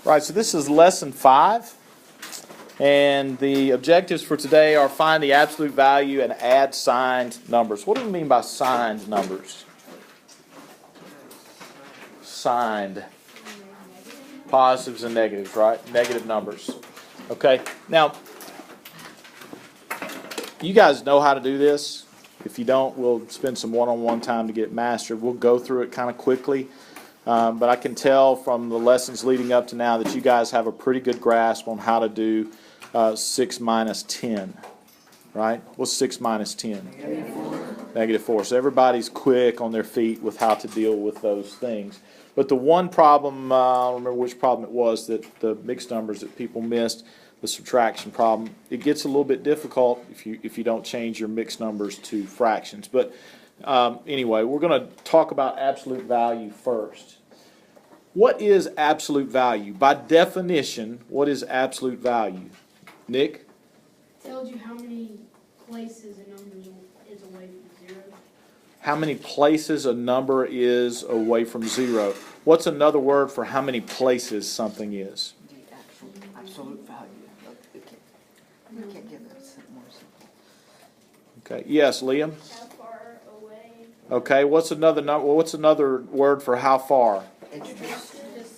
Right, so this is lesson 5, and the objectives for today are find the absolute value and add signed numbers. What do we mean by signed numbers? Signed. Positives and negatives, right? Negative numbers. Okay, now, you guys know how to do this. If you don't, we'll spend some one-on-one time to get mastered. We'll go through it kind of quickly. But I can tell from the lessons leading up to now that you guys have a pretty good grasp on how to do 6 minus 10, right? What's 6 minus 10? Negative 4. So everybody's quick on their feet with how to deal with those things. But the one problem, I don't remember which problem it was, that the mixed numbers that people missed, the subtraction problem, it gets a little bit difficult if you don't change your mixed numbers to fractions. But anyway, we're going to talk about absolute value first. What is absolute value? By definition, what is absolute value? Nick? Tells you how many places a number is away from zero. How many places a number is away from zero. What's another word for how many places something is? The absolute value. We can't give that more simple. Okay. Yes, Liam? How far away? Okay. What's another number? What's another word for how far?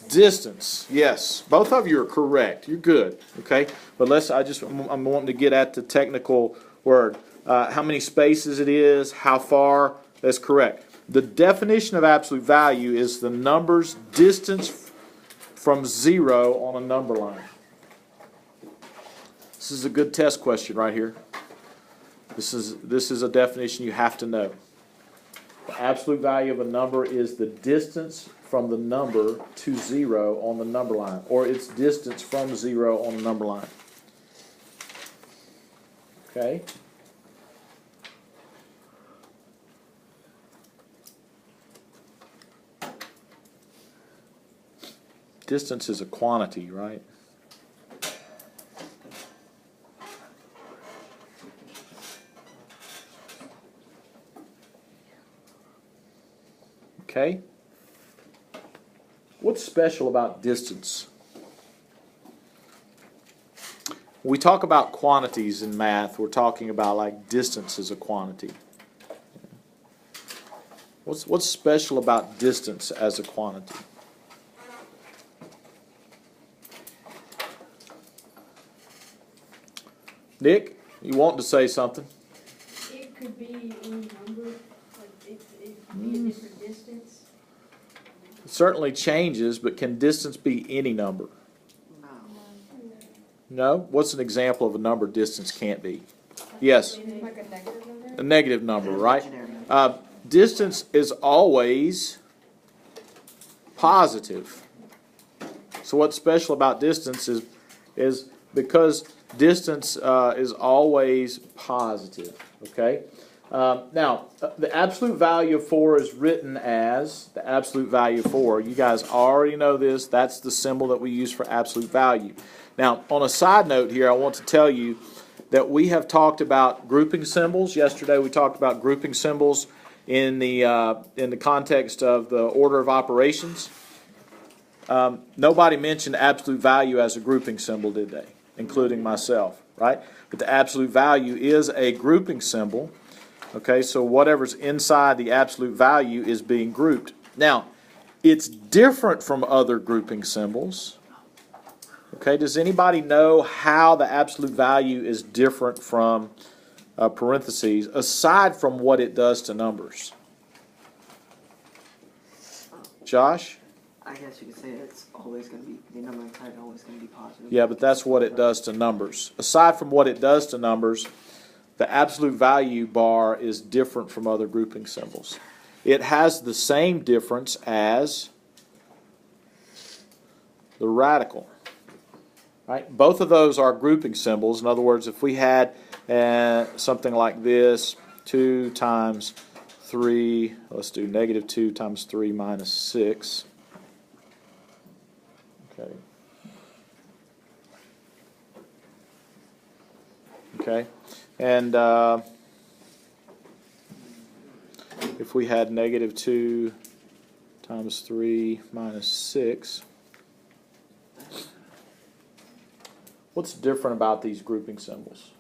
Distance. Yes. Both of you are correct. You're good. Okay. But I'm wanting to get at the technical word. How many spaces it is, how far. That's correct. The definition of absolute value is the number's distance from zero on a number line. This is a good test question right here. This is a definition you have to know. The absolute value of a number is the distance from the number to zero on the number line, or its distance from zero on the number line. Okay? Distance is a quantity, right? Okay? What's special about distance? When we talk about quantities in math, we're talking about like distance is a quantity. What's special about distance as a quantity? Nick, you want to say something? It could be any number, like it could be a different distance. It certainly changes, but can distance be any number? No? What's an example of a number distance can't be? Yes? Like a negative number? A negative number, right? Distance is always positive. So what's special about distance is because distance is always positive. Okay? Now, the absolute value of 4 is written as the absolute value of 4. You guys already know this. That's the symbol that we use for absolute value. Now, on a side note here, I want to tell you that we have talked about grouping symbols. Yesterday we talked about grouping symbols in the context of the order of operations. Nobody mentioned absolute value as a grouping symbol, did they? Including myself, right? But the absolute value is a grouping symbol. Okay, so whatever's inside the absolute value is being grouped. Now, it's different from other grouping symbols. Okay, does anybody know how the absolute value is different from parentheses, aside from what it does to numbers? Josh? I guess you could say it's always going to be, the number inside is always going to be positive. Yeah, but that's what it does to numbers. Aside from what it does to numbers, the absolute value bar is different from other grouping symbols. It has the same difference as the radical. Right? Both of those are grouping symbols. In other words, if we had something like this, 2 times 3, let's do negative 2 times 3 minus 6. Okay. Okay. And if we had negative 2 times 3 minus 6, What's different about these grouping symbols?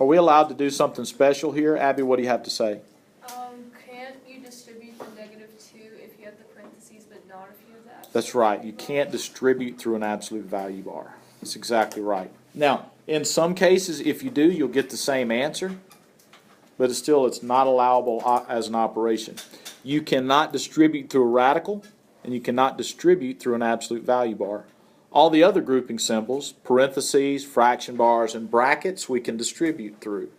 Are we allowed to do something special here? Abby, what do you have to say? Can't you distribute the -2 if you have the parentheses, but not if you have the absolute? That's right. You can't distribute through an absolute value bar. That's exactly right. Now, in some cases, if you do, you'll get the same answer, but it's not allowable as an operation. You cannot distribute through a radical, and you cannot distribute through an absolute value bar. All the other grouping symbols, parentheses, fraction bars, and brackets, we can distribute through.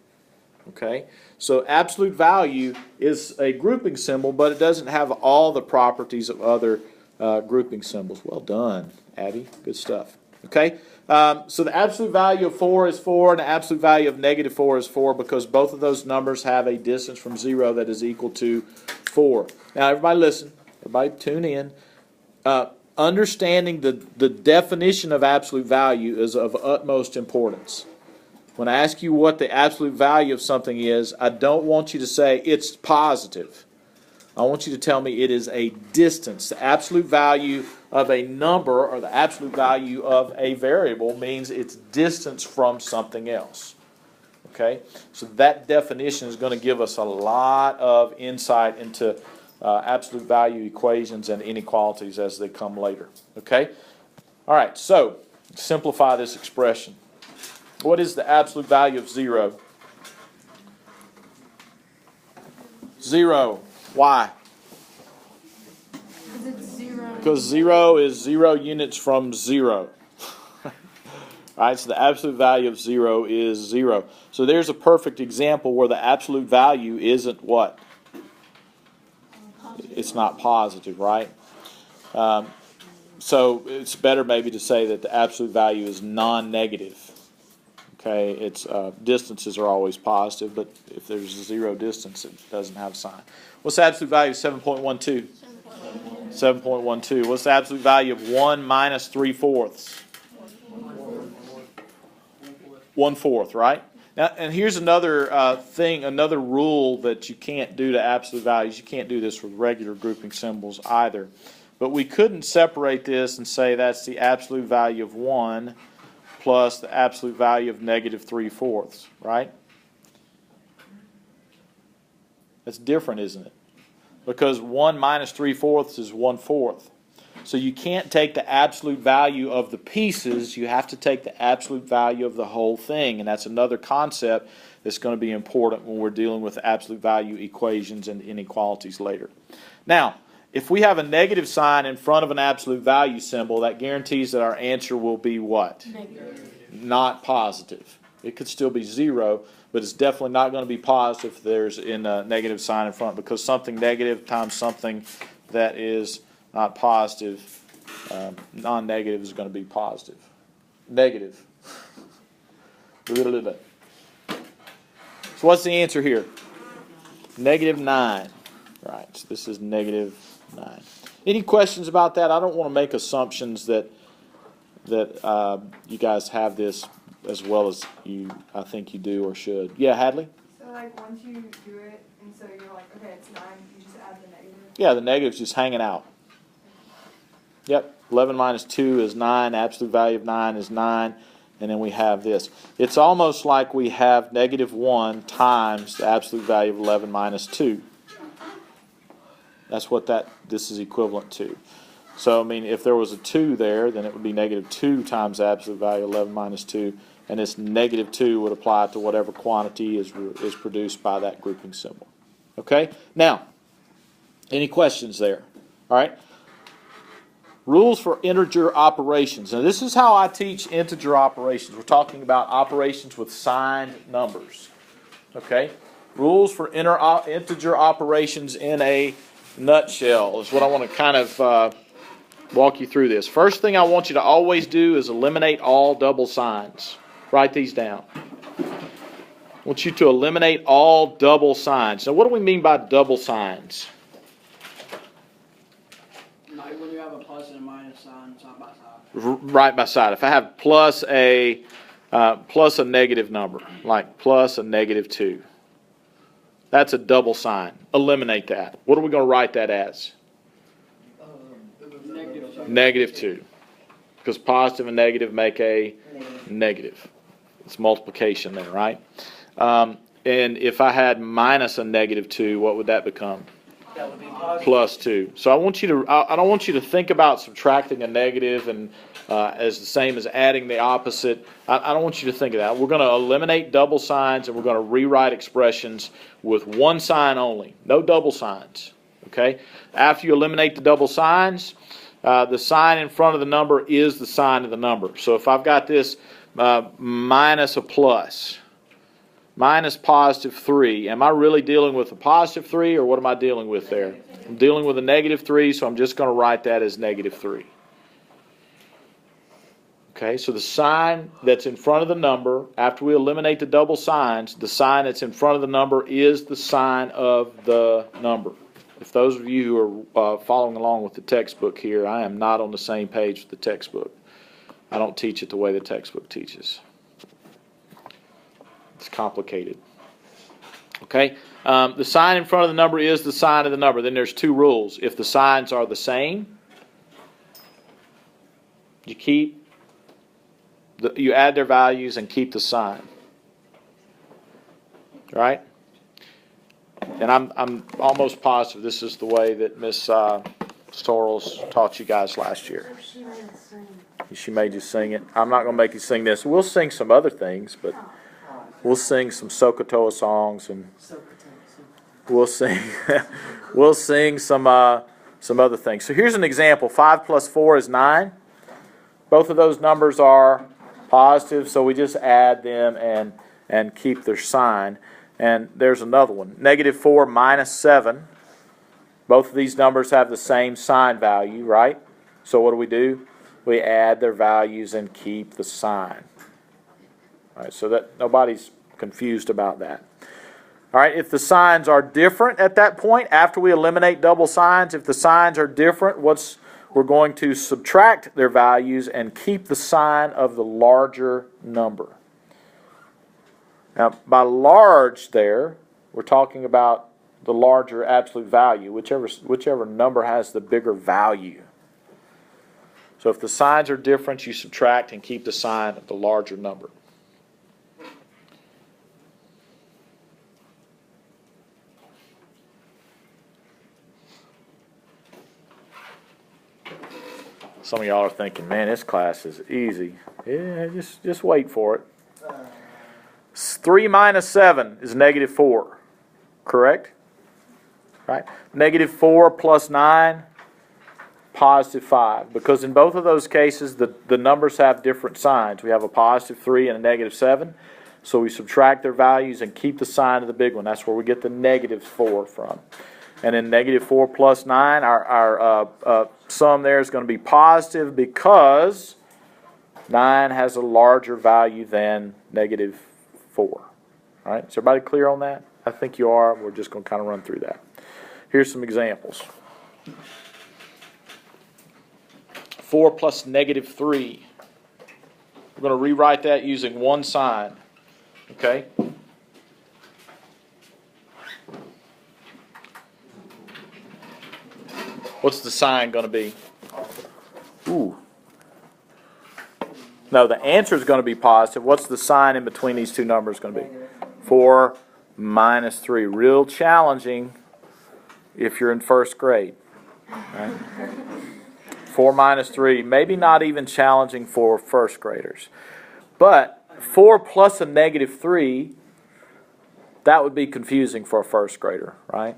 Okay? So absolute value is a grouping symbol, but it doesn't have all the properties of other grouping symbols. Well done, Abby. Good stuff. Okay? So the absolute value of 4 is 4, and the absolute value of -4 is 4, because both of those numbers have a distance from 0 that is equal to 4. Now, everybody listen. Everybody tune in. Understanding the definition of absolute value is of utmost importance. When I ask you what the absolute value of something is, I don't want you to say it's positive. I want you to tell me it is a distance. The absolute value of a number or the absolute value of a variable means its distance from something else. Okay? So that definition is going to give us a lot of insight into absolute value equations and inequalities as they come later. Okay? All right, so simplify this expression. What is the absolute value of 0? 0. Why? Because it's 0. Because 0 is 0 units from 0. Right, so the absolute value of 0 is 0. So there's a perfect example where the absolute value isn't what? It's not positive, right? So it's better maybe to say that the absolute value is non-negative. Okay, its distances are always positive, but if there's 0 distance, it doesn't have a sign. What's the absolute value of 7.12? 7.12. What's the absolute value of 1 minus 3/4? 1/4, right? Now, and here's another thing, another rule that you can't do to absolute values. You can't do this with regular grouping symbols either. But we couldn't separate this and say that's the absolute value of 1 plus the absolute value of -3/4, right? That's different, isn't it? Because 1 minus 3/4 is 1/4. So you can't take the absolute value of the pieces, you have to take the absolute value of the whole thing. And that's another concept that's going to be important when we're dealing with absolute value equations and inequalities later. Now, if we have a negative sign in front of an absolute value symbol, that guarantees that our answer will be what? Negative. Not positive. It could still be 0, but it's definitely not going to be positive if there's a negative sign in front, because something negative times something that is not positive, non-negative is going to be positive. Negative. So what's the answer here? -9. Right, so this is -9. Any questions about that? I don't want to make assumptions that you guys have this as well as I think you do or should. Yeah, Hadley? So like once you do it, and so you're like, okay, it's 9, you just add the negative. Yeah, the negative's just hanging out. Yep, 11 minus 2 is 9, absolute value of 9 is 9, and then we have this. It's almost like we have -1 times the absolute value of 11 minus 2. That's what this is equivalent to. So, I mean, if there was a 2 there, then it would be -2 times the absolute value of 11 minus 2, and this -2 would apply to whatever quantity is produced by that grouping symbol. Okay? Now, any questions there? All right? Rules for integer operations. Now, this is how I teach integer operations. We're talking about operations with signed numbers. Okay? Rules for integer operations in a nutshell is what I want to kind of walk you through this. First thing I want you to always do is eliminate all double signs. Write these down. I want you to eliminate all double signs. Now, what do we mean by double signs? Like when you have a plus and a minus sign side by side. Right by side. If I have plus a negative number, like plus a -2, that's a double sign. Eliminate that. What are we going to write that as? -2. Negative 2. Because positive and negative make a negative. It's multiplication there, right? And if I had minus a negative 2, what would that become? That would be positive. Plus 2. So I don't want you to think about subtracting a negative and as the same as adding the opposite. I don't want you to think of that. We're going to eliminate double signs and we're going to rewrite expressions with one sign only. No double signs. Okay? After you eliminate the double signs, the sign in front of the number is the sign of the number. So if I've got this minus a plus, minus positive 3. Am I really dealing with a positive 3 or what am I dealing with there? I'm dealing with a negative 3, so I'm just going to write that as negative 3. Okay, so the sign that's in front of the number, after we eliminate the double signs, the sign that's in front of the number is the sign of the number. If those of you who are following along with the textbook here, I am not on the same page with the textbook. I don't teach it the way the textbook teaches. It's complicated. Okay, the sign in front of the number is the sign of the number. Then there's two rules. If the signs are the same, you add their values and keep the sign. Right? And I'm almost positive this is the way that Miss Storles taught you guys last year. She made you sing it. I'm not going to make you sing this. We'll sing some other things, but we'll sing some Sokotoa songs and we'll sing some other things. So here's an example. 5 plus 4 is 9. Both of those numbers are positive, so we just add them and keep their sign. And there's another one. Negative 4 minus 7. Both of these numbers have the same sign value, right? So what do? We add their values and keep the sign. All right, so that nobody's confused about that. All right, if the signs are different at that point, after we eliminate double signs, if the signs are different, we're going to subtract their values and keep the sign of the larger number. Now, by large there, we're talking about the larger absolute value, whichever number has the bigger value. So if the signs are different, you subtract and keep the sign of the larger number. Some of y'all are thinking, man, this class is easy. Yeah, just wait for it. 3 minus 7 is negative 4. Correct? Right? Negative 4 plus 9, positive 5. Because in both of those cases, the numbers have different signs. We have a positive 3 and a negative 7. So we subtract their values and keep the sign of the big one. That's where we get the negative 4 from. And then negative 4 plus 9, our sum there is going to be positive because 9 has a larger value than negative 4. All right, is everybody clear on that? I think you are. We're just going to kind of run through that. Here's some examples. 4 plus negative 3. We're going to rewrite that using one sign. Okay? What's the sign going to be? Ooh. No, the answer is going to be positive. What's the sign in between these two numbers going to be? 4 minus 3. Real challenging if you're in first grade. Right? 4 minus 3. Maybe not even challenging for first graders. But 4 plus a negative 3, that would be confusing for a first grader, right?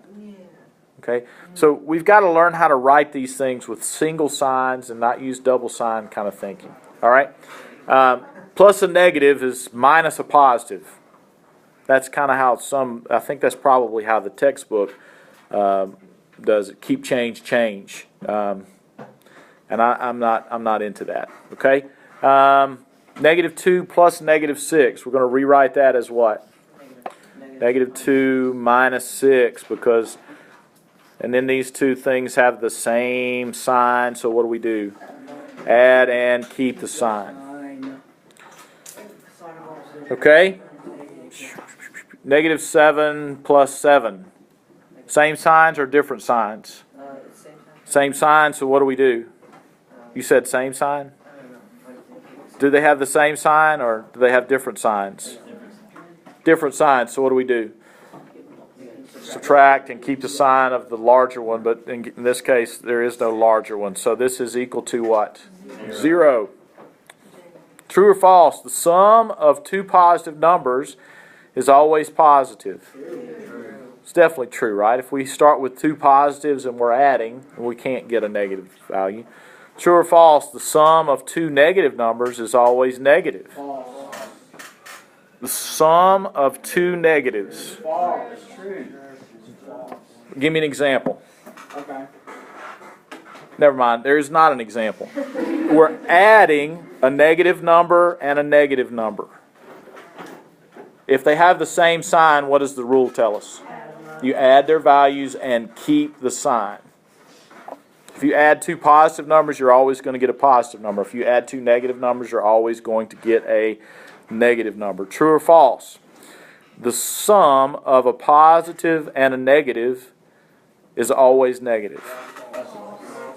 Okay, so we've got to learn how to write these things with single signs and not use double sign kind of thinking. All right, plus a negative is minus a positive. That's kind of how I think that's probably how the textbook does it. Keep, change. And I'm not into that. Okay, negative 2 plus negative 6. We're going to rewrite that as what? Negative 2 minus 6 because. And then these two things have the same sign, so what do? Add and keep the sign. Okay? Negative 7 plus 7. Same signs or different signs? Same signs, so what do? You said same sign? Do they have the same sign or do they have different signs? Different signs. So what do we do? Subtract and keep the sign of the larger one, but in this case there is no larger one. So this is equal to what? 0. True or false? The sum of two positive numbers is always positive. It's definitely true, right? If we start with two positives and we're adding, we can't get a negative value. True or false? The sum of two negative numbers is always negative. The sum of two negatives. Give me an example. Okay. Never mind, there is not an example. We're adding a negative number and a negative number. If they have the same sign, what does the rule tell us? You add their values and keep the sign. If you add two positive numbers, you're always going to get a positive number. If you add two negative numbers, you're always going to get a negative number. True or false? The sum of a positive and a negative is always negative.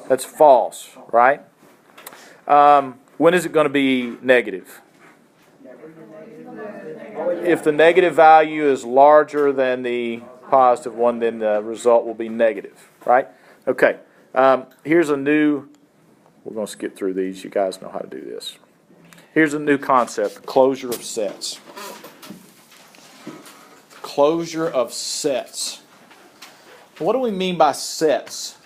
That's false, right? When is it going to be negative? If the negative value is larger than the positive one, then the result will be negative, right? Okay, here's a new, we're going to skip through these. You guys know how to do this. Here's a new concept, closure of sets. Closure of sets. What do we mean by sets?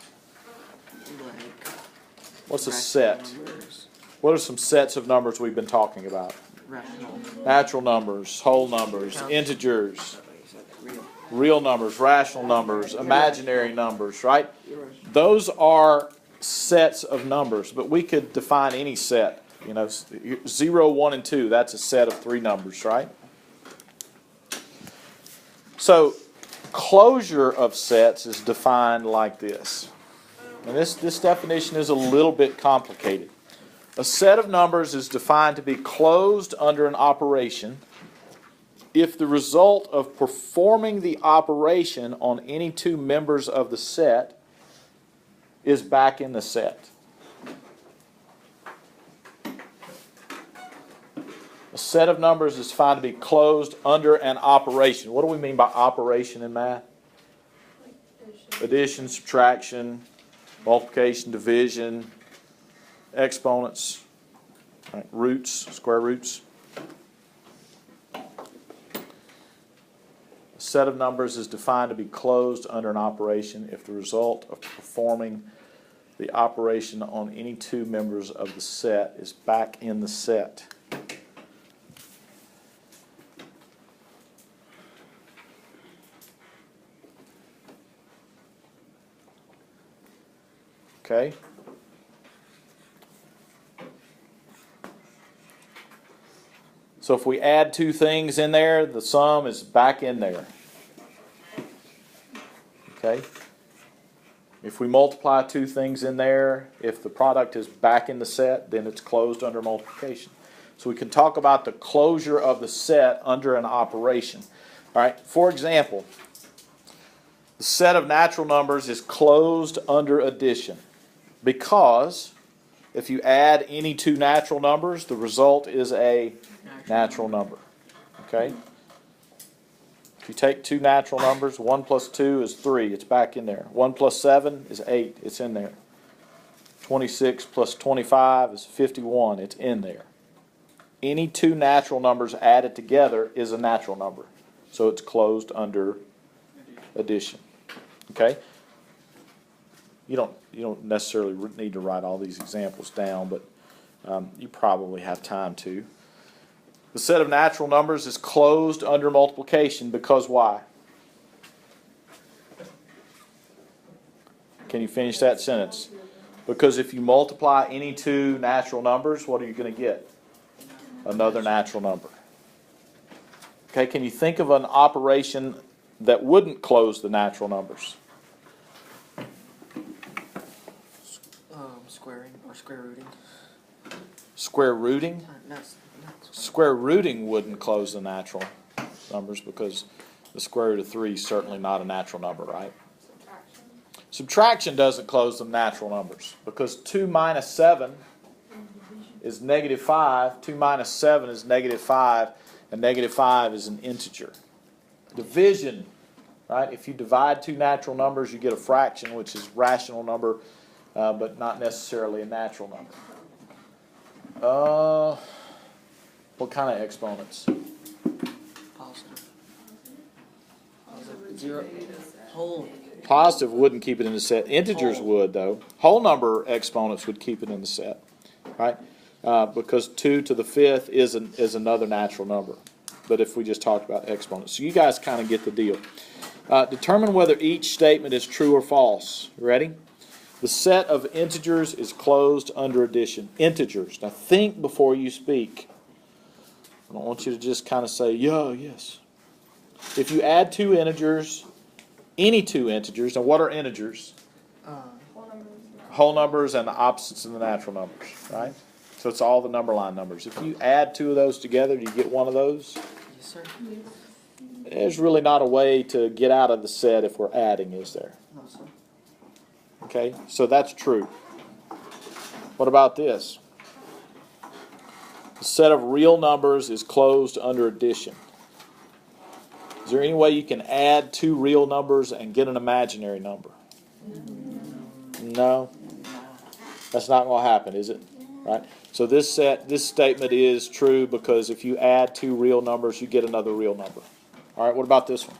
What's a set? What are some sets of numbers we've been talking about? Natural numbers, whole numbers, integers, real numbers, rational numbers, imaginary numbers, right? Those are sets of numbers, but we could define any set. 0, 1, and 2, that's a set of three numbers, right? So, closure of sets is defined like this. And this definition is a little bit complicated. A set of numbers is defined to be closed under an operation if the result of performing the operation on any two members of the set is back in the set. A set of numbers is defined to be closed under an operation. What do we mean by operation in math? Addition, subtraction, multiplication, division, exponents, right, roots, square roots. A set of numbers is defined to be closed under an operation if the result of performing the operation on any two members of the set is back in the set. Okay? So if we add two things in there, the sum is back in there. Okay? If we multiply two things in there, if the product is back in the set, then it's closed under multiplication. So we can talk about the closure of the set under an operation. All right? For example, the set of natural numbers is closed under addition because if you add any two natural numbers, the result is a natural number. Okay? If you take two natural numbers, 1 plus 2 is 3, it's back in there. 1 plus 7 is 8, it's in there. 26 plus 25 is 51, it's in there. Any two natural numbers added together is a natural number. So it's closed under addition. Okay? You don't necessarily need to write all these examples down, but you probably have time to. The set of natural numbers is closed under multiplication because why? Can you finish that sentence? Because if you multiply any two natural numbers, what are you going to get? Another natural number. Okay, can you think of an operation that wouldn't close the natural numbers? Squaring or square rooting. Square rooting? Not Square rooting wouldn't close the natural numbers because the square root of 3 is certainly not a natural number, right? Subtraction doesn't close the natural numbers because 2 minus 7 is negative 5. 2 minus 7 is negative 5, and negative 5 is an integer. Division, right? If you divide two natural numbers, you get a fraction, which is a rational number, but not necessarily a natural number. What kind of exponents? Positive. Zero. Whole. Positive wouldn't keep it in the set. Integers would, though. Whole number exponents would keep it in the set, right? Because 2 to the 5th is another natural number. But if we just talked about exponents. So you guys kind of get the deal. Determine whether each statement is true or false. Ready? The set of integers is closed under addition. Integers. Now think before you speak. I don't want you to just kind of say, yeah, yes. If you add two integers, any two integers, now what are integers? Whole numbers and the opposites of the natural numbers, right? So it's all the number line numbers. If you add two of those together, do you get one of those? Yes, sir. There's really not a way to get out of the set if we're adding, is there? No, sir. Okay, so that's true. What about this? The set of real numbers is closed under addition. Is there any way you can add two real numbers and get an imaginary number? No? That's not going to happen, is it? Right? So this statement is true because if you add two real numbers, you get another real number. All right, what about this one?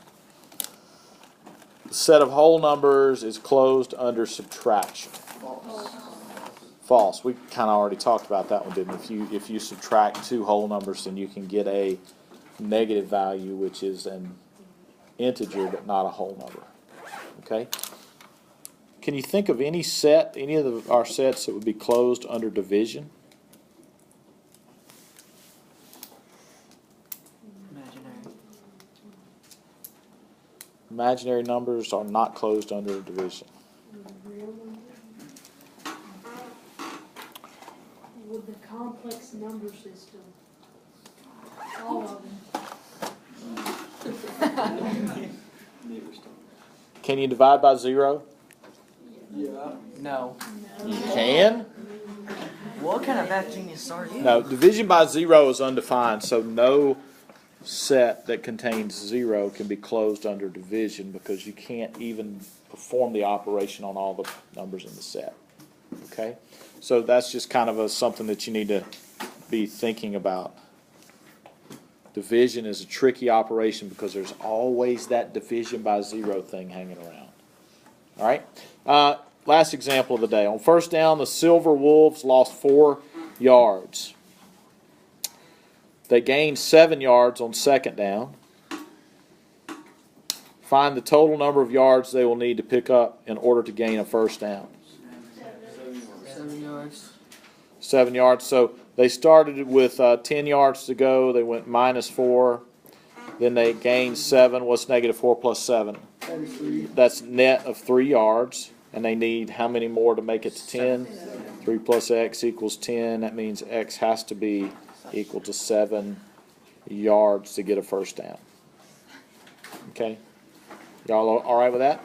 The set of whole numbers is closed under subtraction. False. We kind of already talked about that one, didn't we? If you subtract two whole numbers, then you can get a negative value, which is an integer but not a whole number. Okay? Can you think of any set, any of our sets that would be closed under division? Imaginary. Imaginary numbers are not closed under division. With the complex number system, all of them. Can you divide by 0? No. You can? What kind of math genius are you? No, division by 0 is undefined, so no set that contains 0 can be closed under division because you can't even perform the operation on all the numbers in the set. Okay? So that's just kind of something that you need to be thinking about. Division is a tricky operation because there's always that division by 0 thing hanging around. All right? Last example of the day. On first down, the Silver Wolves lost 4 yards. They gained 7 yards on second down. Find the total number of yards they will need to pick up in order to gain a first down. 7 yards. 7 yards. So they started with 10 yards to go. They went -4. Then they gained 7. What's -4 plus 7? That's net of 3 yards. And they need how many more to make it to 10? 3 plus x equals 10. That means x has to be equal to 7 yards to get a first down. Okay? Y'all all right with that?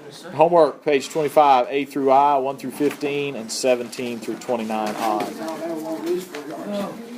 Yes, sir. Homework, page 25, A through I, 1 through 15, and 17 through 29 odd. I don't ever want to lose 4 yards.